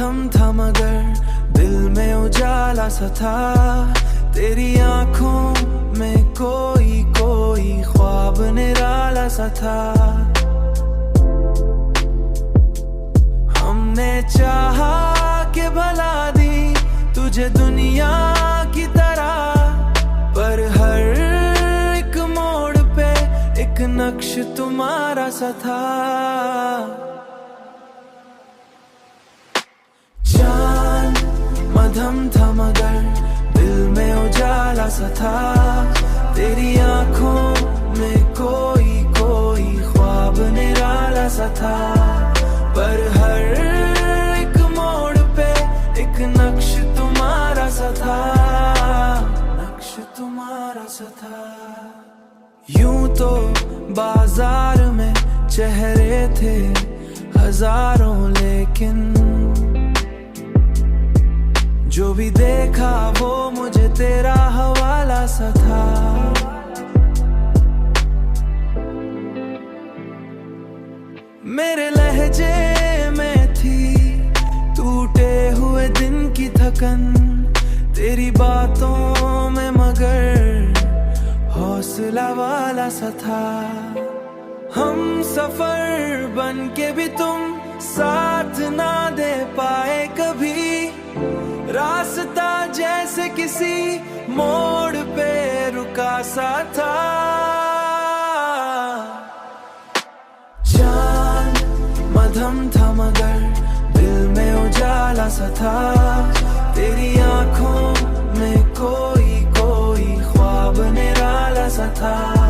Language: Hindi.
मधम था मगर दिल में उजाला सा था। तेरी आंखों में कोई कोई ख्वाब निराला सा था। हमने चाहा कि भला दी तुझे दुनिया की तरह, पर हर एक मोड़ पे एक नक्श तुम्हारा सा था। चांद मधम था मगर दिल में उजाला सा था। तेरी आंखों में कोई कोई ख्वाब निराला सा था, पर हर एक मोड़ पे एक नक्श तुम्हारा सा था। नक्श तुम्हारा सा था। यूं तो बाजार में चेहरे थे हजारों, लेकिन जो भी देखा वो मुझे तेरा हवाला सा था। मेरे लहजे में थी टूटे हुए दिन की थकन, तेरी बातों में मगर हौसला वाला सा था। हम सफर बन के भी तुम साथ ना दे पाए कभी, रास्ता जैसे किसी मोड़ पे रुका सा था। चांद मधम था मगर दिल में उजाला सा था। तेरी आंखों में कोई कोई ख्वाब निराला सा था।